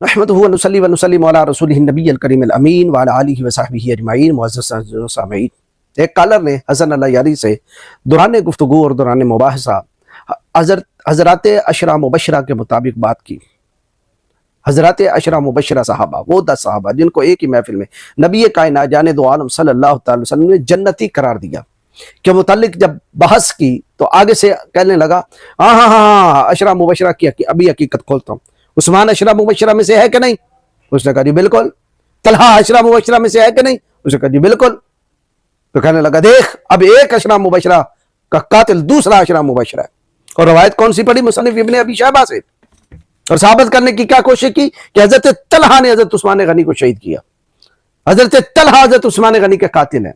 नहमदुहु व नुसल्ली व नुसल्लिमु अला रसूलिहि नबिय्यिल करीमिल अमीन व अला आलिहि व सहबिहि अजमाइन। मुअज़्ज़ज़ सामीईन, एक कॉलर ने हसन अल्लाह यारी से दौरान गुफ्तगू और दौरान मुबाहसा हज़रात अशरा मुबशरा के मुताबिक बात की। हज़रात अशरा मुबशरा सहाबा, वो 10 सहाबा जिनको एक ही महफिल में नबी कायनात जाने दो आलम सल्लल्लाहु अलैहि वसल्लम ने जन्नती करार दिया के मुतालिक जब बहस की तो आगे से कहने लगा हाँ अशरा मुबशरा की अभी हकीकत खोलता हूँ। उस्मान अशरा मुबशरा में से है कि नहीं? उसने कहा जी बिल्कुल। तलहा अशरा मुबशरा में से है कि नहीं? उसने कहा जी बिल्कुल। तो कहने लगा देख, अब एक अशरा मुबशरा का कातिल दूसरा अशरा मुबशरा है। और रवायत कौन सी पढ़ी? मुसन्निफ इब्ने अबी शैबा से। और साबित करने की क्या कोशिश की कि हजरत तलहा ने हजरत उस्मान गनी को शहीद किया। हजरत तलहा हजरत उस्मान गनी के कातिल है।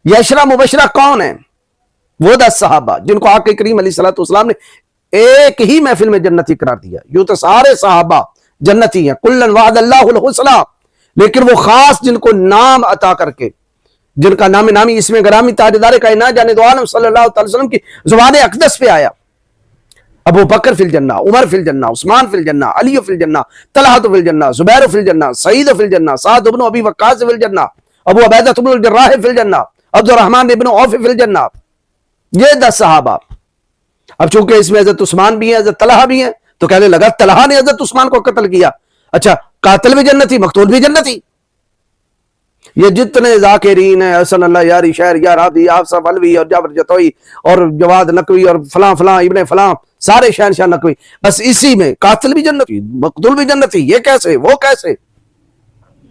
ये अशरा मुबशरा कौन है? वो 10 सहाबा जिनको आके करीम अलैहिस्सलातु वस्सलाम ने एक ही महफिल में जन्नती करार दिया। यूं तो सारे सहाबा जन्नती हैं, कुल्लन वअदल्लाहुल हुस्ना, लेकिन वो खास जिनको नाम अता करके, जिनका नाम नामी इसमें गरामी ताजदार कायनात जाने दो आलम सल्लल्लाहु अलैहि वसल्लम की जुबान अक़दस पे आया, अबू बकर फिल जन्ना, उमर फिल जन्ना, उस्मान फिल जन्ना, अली फिल जन्ना, तलहा फिल जन्ना, जुबैर फिल जन्ना, सईद फिल जन्ना, साद इब्न अबी वक्कास फिल जन्ना, अबू उबैदा इब्न जर्राह फिल जन्ना, अब्दुर्रहमान इब्न औफ फिल जन्ना। ये 10 सहाबा। अब चूंकि इसमें हजरत उस्मान भी है, हजरत तलहा भी है, तो कहने लगा तलहा ने हजरत उस्मान को कत्ल किया। अच्छा, कातिल भी जन्नती, मकतूल भी जन्नती। ये जितने जाकिरीन है, हसन अल्लाह यारी, शहर या रादी, आफसफ अलवी और जाबर जतोई और जवाद नकवी और फलां फलां इब्ने फलां, सारे शहनशाह नकवी, बस इसी में कातिल भी जन्नती, मकतूल भी जन्नती। ये कैसे, वो कैसे?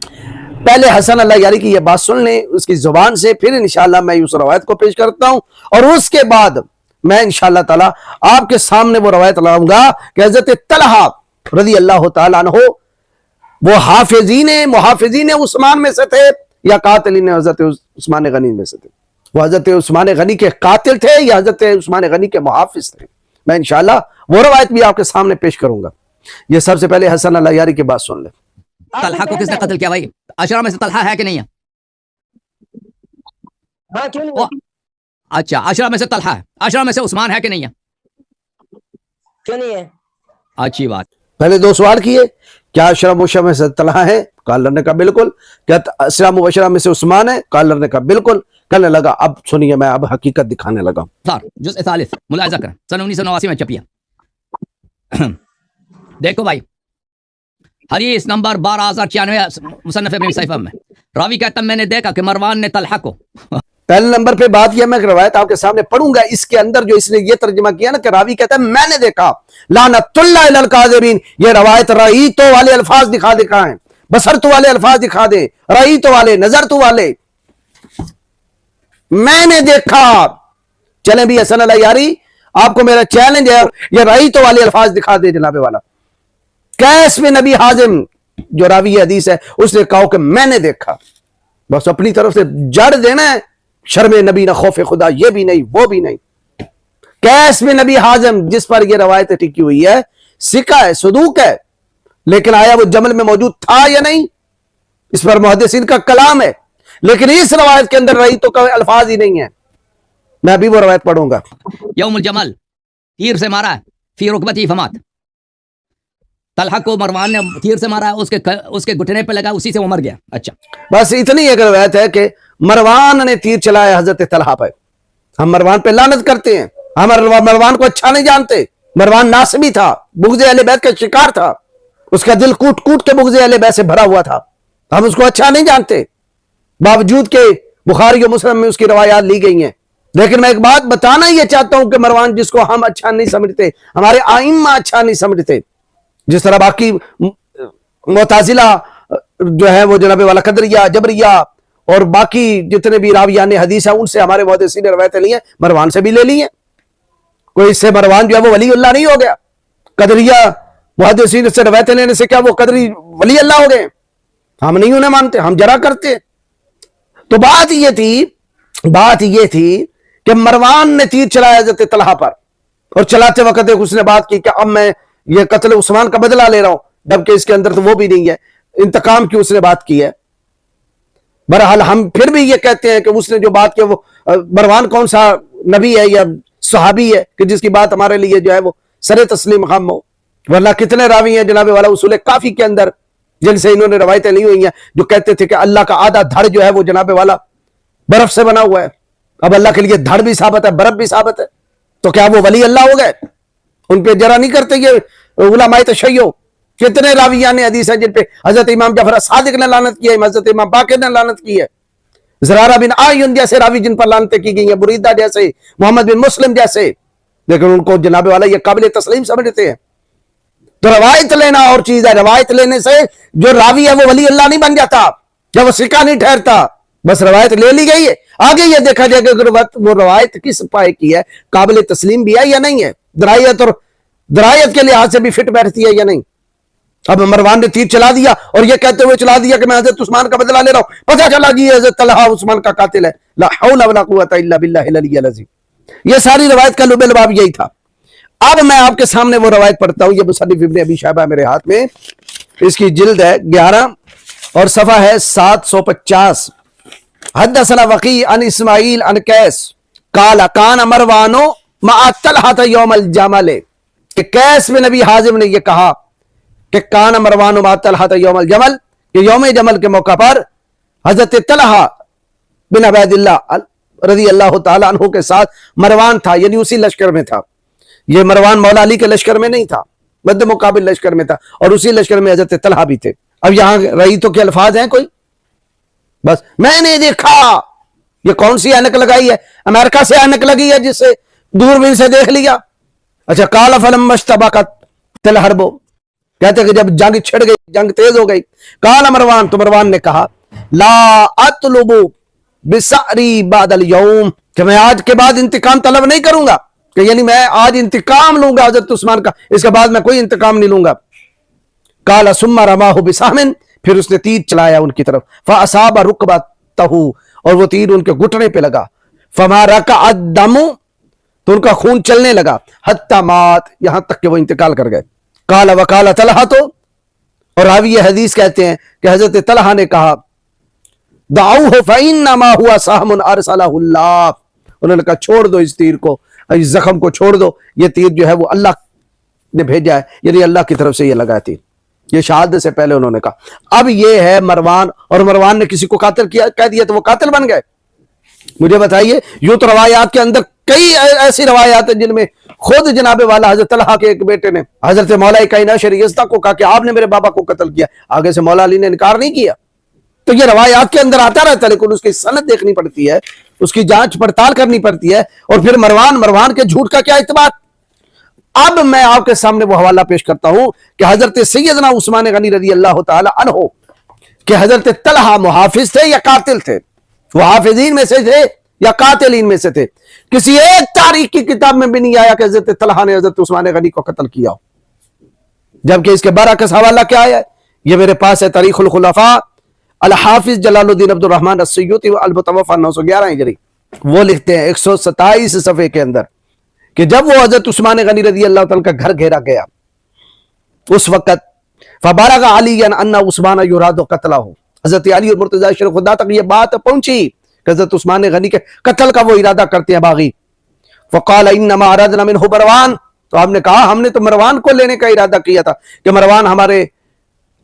पहले हसन अल्लाह यारी की ये बात सुन लें उसकी जुबान से, फिर इंशाअल्लाह मैं उस रवायत को पेश करता हूं और उसके बाद मैं इंशाअल्लाह ताला आपके सामने वो रवायत लाऊंगा कि हजरत तलहा रज़ी अल्लाह ताला अन्हु वो मुहाफिजीन उस्मान में से थे या कातिलीन हजरत उस्मान गनी में से थे? वो हजरत उस्मान गनी के कातिल थे या हजरत उस्मान गनी के मुहाफिज थे? मैं इंशाअल्लाह वो रवायत भी आपके सामने पेश करूंगा। ये सबसे पहले हसन अल्लाह यारी की बात सुन ले। तलहा को किसने कत्ल किया भाई? अशरा में से तलहा है कि नहीं है? हाँ, क्यों नहीं? अच्छा, अशरा में से तलहा है, अशरा में से उस्मान है कि नहीं है? क्यों नहीं है? अच्छी बात। पहले 2 सवाल किए, क्या अशरा मुबशरा में से तलहा है? कॉलर ने कहा बिल्कुल। क्या अशरा मुबशरा में से उस्मान है? कॉलर ने कहा बिल्कुल। कहने लगा अब सुनिए, मैं अब हकीकत दिखाने लगा। जुज़ 40 मुलाहिज़ा करें, सन 1989 में छपिया। देखो भाई, हदीस नंबर 12096 मुसन्नफ़ इब्न सैफ़ में रावी कहता मैंने देखा कि मरवान ने तलहा को पहले नंबर पे बात किया, मैं रवायत आपके सामने पढ़ूंगा। इसके अंदर जो इसने ये तर्जुमा किया ना कि रावी कहता है मैंने देखा, लानतुल्लाह अलल काज़िबीन, ये रवायत रई तो वाले अल्फाज दिखाएं, बसर तो वाले अल्फाज दिखा दे, रई तो वाले, नजर तो वाले, मैंने देखा। चले भी हसन अल्लाह यारी, आपको मेरा चैलेंज है, ये रई तो वाले अल्फाज दिखा दे जनाबे वाला। कैस में नबी हाजिम जो रावी हदीस है उसने कहा कि मैंने देखा, बस अपनी तरफ से जड़ देना है, शर्म नबी ना खौफ खुदा, ये भी नहीं वो भी नहीं। कैस में नबी हाजिम जिस पर यह रवायत टिकी हुई है, सिका है, सदूक है, लेकिन आया वो जमल में मौजूद था या नहीं, इस पर मुहद्दिसीन का कलाम है, लेकिन इस रवायत के अंदर रही तो कोई अल्फाज ही नहीं है। मैं अभी वो रवायत पढ़ूंगा। यौमुल जमल, तीर से मारा है, फी रुकबती फमात। तलहा को मरवान ने तीर से मारा है, उसके घुटने पे लगा, उसी से वो मर गया। अच्छा, बस इतनी एक रवायत है कि मरवान ने तीर चलाया हजरत तलहा पर। हम मरवान पे लानत करते हैं, हम मरवान को अच्छा नहीं जानते। मरवान नासबी था, बुग़्ज़े अहले बैत का शिकार था, उसका दिल कूट कूट के बुग़्ज़े अहले बैत से भरा हुआ था, हम उसको अच्छा नहीं जानते, बावजूद के बुखारी और मुस्लिम में उसकी रवायात ली गई हैं। लेकिन मैं एक बात बताना ये चाहता हूं कि मरवान जिसको हम अच्छा नहीं समझते, हमारे आइम्मा अच्छा नहीं समझते, जिस तरह बाकी मुताजिला जो है वो जनाबे वाला कदरिया, जबरिया और बाकी जितने भी रावियान हदीस है उनसे हमारे मुहद्दिसीन ने रवायतें ली हैं, मरवान से भी ले ली हैं। कोई इससे मरवान जो है वो वली अल्लाह नहीं हो गया। कदरिया मुहद्दिसीन से रवायतें लेने से क्या वो कदरी वली अल्लाह हो गए? हम नहीं उन्हें मानते, हम जरा करते। तो बात ये थी कि मरवान ने तीर चलाया हज़रत तलहा पर, और चलाते वक्त उसने बात की कि अब मैं ये कत्ल उस्मान का बदला ले रहा हूं, जबकि इसके अंदर तो वो भी नहीं है, इंतकाम की उसने बात की है। बहरहाल हम फिर भी ये कहते हैं कि उसने जो बात की वो मरवान कौन सा नबी है या सहाबी है कि जिसकी बात हमारे लिए जो है वो सरे तस्लीम हम हो? वरना कितने रावी हैं जनाब वाला उसूल काफी के अंदर जिनसे इन्होंने रवायतें ली हुई हैं, जो कहते थे कि अल्लाह का आधा धड़ जो है वो जनाब वाला बर्फ से बना हुआ है। अब अल्लाह के लिए धड़ भी साबित है, बर्फ भी साबित है, तो क्या वो वली अल्लाह हो गए? उन पे जरा नहीं करते ये उलमाए तशय्यो। कितने रावियान हदीस हैं जिन पे हजरत इमाम जाफर सादिक ने लानत की है, हजरत इमाम बाकिर ने लानत की है, ज़रारा बिन आयुन जैसे रावी जिन पर लानतें की गई हैं, बुरीदा जैसे, मोहम्मद बिन मुस्लिम जैसे, लेकिन उनको जनाब वाला ये काबिल तस्लीम समझते हैं। तो रवायत लेना और चीज है, रवायत लेने से जो रावी है वो वली अल्लाह नहीं बन जाता, या वो सिक्का नहीं ठहरता, बस रवायत ले ली गई है। आगे ये देखा जाएगा कि वो रवायत किस पाए की है, काबिल तस्लीम भी है या नहीं है, दरायत और दरायत के लिहाज से भी फिट बैठती है या नहीं। अब मरवान ने तीर चला दिया और ये कहते हुए चला दिया कि मैं हजरत उस्मान का बदला ले रहा हूं, पता चला जी हजरत तलहा उस्मान का कातिल है। ला हौला वला कुव्वता इल्ला बिल्लाहिल अलिय्यिल अज़ीम। ये सारी रवायत का लुबे लबाब यही था। अब मैं आपके सामने वो रवायत पढ़ता हूं, ये मुसन्निफ इब्न अबी शैबा मेरे हाथ में, इसकी जिल्द है 11 और सफा है 750। हद्दसना वकी अन इस्माइल अन कैस काला कान मरवानो मा तलहा यौमल जमल, कि कैस बिन नबी हाजिम ने यह कहा कि कान मरवानो मा तलहा यौमल जमल, कि यौम जमल के मौका पर हजरत तलहा बिन उबैदिल्लाह रज़ी अल्लाह तआला अन्हु के साथ मरवान था, यानी उसी लश्कर में था। ये मरवान मौला अली के लश्कर में नहीं था, मद्द मुकाबिल लश्कर में था, और उसी लश्कर में हजरत तलहा भी थे। अब यहां रही तो के अल्फाज हैं कोई, बस मैंने देखा, ये कौन सी ऐनक लगाई है? अमेरिका से ऐनक लगी है जिससे दूरबीन से देख लिया। अच्छा, काला फलम मश्तबकत तल हरबो, कहते कि जब जंग छिड़ गई, जंग तेज हो गई, काला मरवान, तो मरवान ने कहा ला अतलुबु बिसरी बादल यौम, कि मैं आज के बाद इंतकाम तलब नहीं करूंगा, कि यानी मैं आज इंतकाम लूंगा हजरत उस्मान का, इसके बाद मैं कोई इंतकाम नहीं लूंगा। काला सुम्मा रमाहु बिसामिन, फिर उसने तीर चलाया उनकी तरफ, फअसाबा रुकबतहु, और वो तीर उनके घुटने पे लगा, फमा रकअद दमु, तो उनका खून चलने लगा, हत्ता मात, यहां तक कि वो इंतकाल कर गए। काला वकाला तलहा, तो और रावी हदीस कहते हैं कि हजरत तलहा ने कहा दाऊहु फइन्नमा हुआ सहमुन अरसलहुल्लाह, उन्होंने कहा छोड़ दो इस तीर को, इस जख्म को छोड़ दो, ये तीर जो है वो अल्लाह ने भेजा है, यानी अल्लाह की तरफ से ये लगा तीर। ये शहादत से पहले उन्होंने कहा। अब ये है मरवान, और मरवान ने किसी को कातिल किया कह दिया तो वो कातिल बन गए। मुझे बताइए, यूं तो रवायात के अंदर कई ऐसी रवायात हैं जिनमें खुद जनाबे वाला हजरत तलहा के एक बेटे ने हजरत मौला कायनात शरीयस्ता को कहा कि आपने मेरे बाबा को कत्ल किया, आगे से मौला अली ने इनकार नहीं किया। तो ये रवायात के अंदर आता रहता है, लेकिन उसकी सनद देखनी पड़ती है, उसकी जांच पड़ताल करनी पड़ती है, और फिर मरवान के झूठ का क्या इत्बात। अब मैं आपके सामने वो हवाला पेश करता हूं कि हजरत सैयदना उस्मान गनी रज़ी अल्लाह तआला अन्हु कि हजरत तलहा मुहाफिज थे या कातिल थे, वो हाफिजीन में से थे या कातिलीन में से थे। किसी एक तारीख की किताब में भी नहीं आया कि हजरत तलहा ने हजरत उस्मान गनी को कत्ल किया हो, जबकि इसके बरअक्स हवाला क्या है, ये मेरे पास है तारीखुल खुलफा अल हाफिज जलालुद्दीन अब्दुल रहमान अस्सुयूती अल मुतवफ़ा 911 हिजरी, वो लिखते हैं 127 सफ़े के अंदर कि जब वो हजरत उस्मान गनी रज़ी अल्लाह तआला का घर घेरा गया, उस वक्त फबारगा अलीयन अन्ना उस्मान युरादु क़त्लहु, हजरत अली और मुर्तज़ा शरीफ खुदा तक ये बात पहुंची कि हजरत उस्मान गनी के कत्ल का वो इरादा करते हैं बागी। फ़क़ाल इन्नमा अरदना मिन्हु मरवान, तो आपने कहा हमने तो मरवान को लेने का इरादा किया था कि मरवान हमारे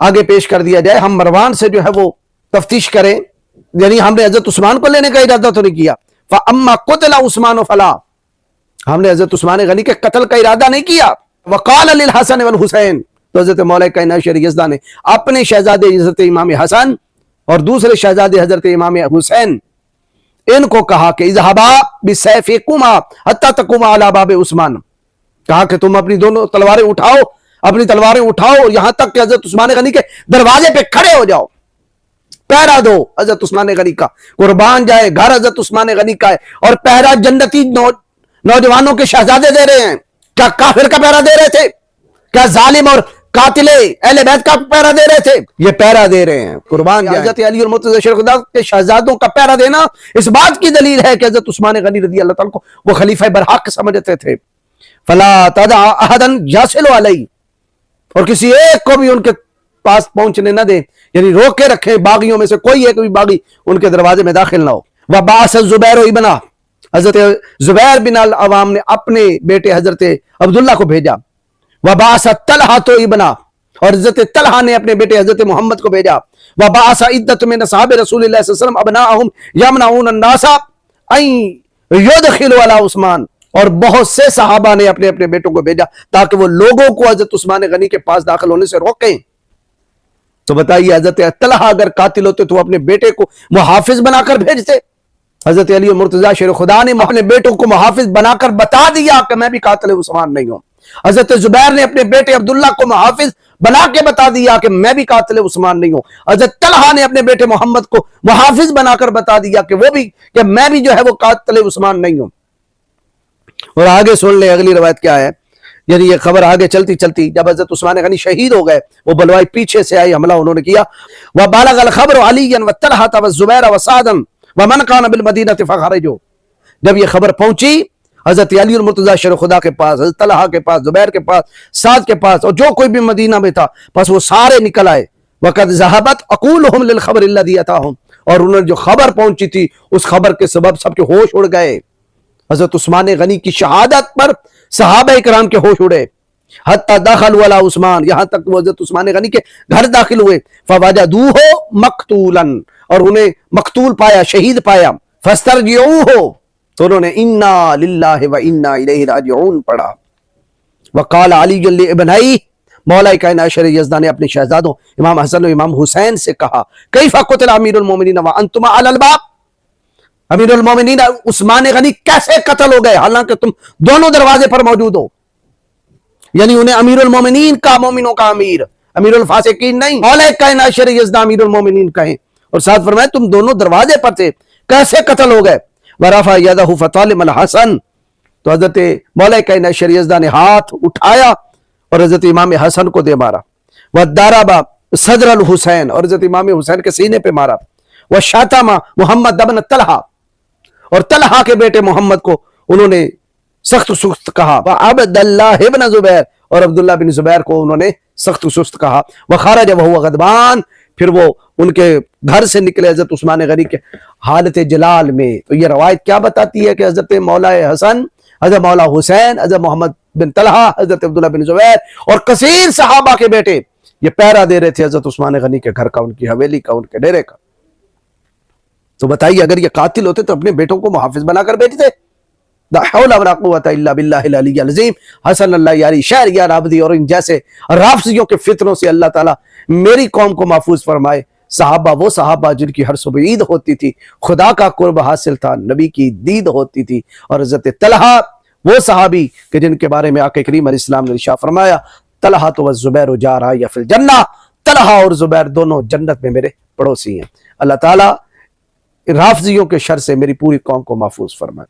आगे पेश कर दिया जाए, हम मरवान से जो है वो तफ्तीश करें, यानी हमने हजरत उस्मान को लेने का इरादा तो नहीं किया। फ़अम्मा क़ुतिला उस्मान फला, हमने हजरत उस्मान गनी के कत्ल का इरादा नहीं किया। वक़ाल लिल हसन वल हुसैन, तो हजरत मौला कायनात शरीयस्ता ने अपने शहजादे हजरत इमाम हसन और दूसरे शहजादे हजरत इमाम हुसैन इनको कहा कि इज़हबा बिसैफिकुमा हत्ता तकुमा अला बाब उस्मान, कहा कि तुम अपनी दोनों तलवारें उठाओ, अपनी तलवारें उठाओ और यहां तक कि हजरत उस्मान गनी के दरवाजे पे खड़े हो जाओ, पहरा दो हजरत उस्मान गनी का, कुर्बान जाए घर हजरत उस्मान गनी का है, और पहरा जन्नती नौजवानों के शहजादे दे रहे हैं। क्या काफिर का पहरा दे रहे थे? क्या जालिम और कातिले अहले बैत का पहरा दे रहे थे? ये पहरा दे रहे हैं, कुर्बान जाए। हजरत अली और मुर्तज़ा शरीफ खुदा के शहजादों का पहरा देना इस बात की दलील है कि हजरत उस्मान गनी रज़ी अल्लाह तआला को वो खलीफा बरहक समझते थे। फला तदा अहदन यासिलु अलैहि, और किसी एक को भी उनके पास पहुंचने न दे, यानी रोक के रखे, बागियों में से कोई एक भी बागी उनके दरवाजे में दाखिल ना हो। वह बास जुबैर इब्ना, हजरत जुबैर बिन अल अवाम ने अपने बेटे हजरत अब्दुल्ला को भेजा, वबास तलहा तो इबना, और हजरत तलहा ने अपने बेटे हजरत मोहम्मद को भेजा। वबास इद्दत मिन असहाब रसूलिल्लाह सल्लल्लाहु अलैहि वसल्लम अबनाअहुम यमनऊन अन्नासा अन युदखिलु अला उस्मान, और बहुत से सहाबा ने अपने अपने बेटों को भेजा ताकि वो लोगों को हजरत उस्मान गनी के पास दाखिल होने से रोकें। तो बताइए, हजरत तलहा अगर कातिल होते तो अपने बेटे को मुहाफिज बनाकर भेजते। हजरत अली मुर्तजा शेर खुदा ने अपने बेटों को मुहाफिज बनाकर बता दिया कि मैं भी कातिल उस्मान नहीं हूं। हजरत जुबैर ने अपने बेटे अब्दुल्ला को मुहाफिज बना के बता दिया कि मैं भी कातिल उस्मान नहीं हूं। हजरत तलहा ने अपने बेटे मोहम्मद को मुहाफिज बनाकर बता दिया कि वो भी, कि मैं भी जो है वो कातिल उस्मान नहीं हूं। और आगे सुन ले अगली रवायत क्या है। यानी ये खबर आगे चलती चलती जब हजरत उस्मान गनी शहीद हो गए, वो बलवाई पीछे से आई, हमला उन्होंने किया। वह बालगल खबर अलीयन व तलहा व जुबैर व सादन व मन कान बिल मदीना फखरजो, जब ये खबर पहुंची हजरत अली और मुर्तजा शेर खुदा के पास, हजरत तलहा के पास, जुबैर के पास, साद के पास, और जो कोई भी मदीना में था बस वो सारे निकल आए। वक़द ज़हबत अक़ूलुहुम लिल ख़बर अल्लज़ी अताहुम, और उन्होंने जो खबर पहुंची थी उस खबर के सबब सबके होश उड़ गए। हजरत उस्मान गनी की शहादत पर सहाबा इकराम के होश उड़े। हत्ता दखलू अला उस्मान, यहां तक वो हजरत उस्मान गनी के घर दाखिल हुए। फवजदूहु मक्तूलन, और उन्हें मकतूल पाया, शहीद पाया। फस्तरजिऊहु, तो उन्होंने इन्ना लिल्लाहि व इन्ना इलैहि राजिऊन पढ़ा। वक़ाल अली जल्ली इब्नई, मौला कायनात अशर यज़दा ने अपने शहजादों इमाम हसन और इमाम हुसैन से कहा, कैफ़ा क़ुतिला अमीरुल मोमिनीन व अंतुमा अलल बाब, अमीरुल मोमिनीन उस्मान गनी कैसे कत्ल हो गए हालांकि तुम दोनों दरवाजे पर मौजूद हो। यानी उन्हें अमीरुल मोमिनीन का, मोमिनों का अमीर, अमीरुल फासिकीन नहीं, मौला कायनात अशर यज़दा अमीरुल मोमिनीन कहें। और साथ फरमाया तुम दोनों दरवाजे पर थे, कैसे कत्ल हो गए। वरफा यदहु फतालिम अल हसन, तो हजरत मौला कायनात अशर यज़दा ने हाथ उठाया और हजरत इमाम हसन को दे मारा। वह दाराबा सदर अल हुसैन, और हजरत इमाम हुसैन के सीने पे मारा। वह शातमा मोहम्मद अबन तलहा, और तलहा के बेटे मोहम्मद को उन्होंने सख्त सुस्त कहा। वह अब्दुल्लाह इब्न जुबैर, और अब्दुल्ला बिन जुबैर को उन्होंने सख्त सुस्त कहा। वह खारज वह गदबान, फिर वो उनके घर से निकले हजरत उस्मान गनी के हालत जलाल में। तो ये रवायत क्या बताती है कि हजरत मौला हसन, हजरत मौला हुसैन, हजरत मोहम्मद बिन तलहा, हजरत अब्दुल्ला बिन जुबैर और कसीर सहाबा के बेटे ये पहरा दे रहे थे हजरत उस्मान गनी के घर का, उनकी हवेली का, उनके डेरे का। तो बताइए, अगर ये कातिल होते तो अपने बेटों को मुहाफिज बनाकर भेजते। ला हौला वला कुव्वता इल्ला बिल्लाहिल अलिय्यिल अज़ीम। हसन अल्लाह यारी शहरियार आबदी और इन जैसे राफिजियों के फितनों से अल्लाह ताला मेरी कौम को महफूज फरमाए। सहाबा वो सहाबा जिनकी हर सुबह ईद होती थी, खुदा का कुर्ब हासिल था, नबी की दीद होती थी। और हज़रत तलहा वो सहाबी कि जिनके बारे में आके करीम अलैहिस्सलाम ने इरशाद फरमाया, तलहा तो ज़ुबैर जा रहा या फिल जन्नह, तलहा और ज़ुबैर दोनों जन्नत में मेरे पड़ोसी हैं। अल्लाह ताला राफिजियों के शर से मेरी पूरी कौम को महफूज फरमाए।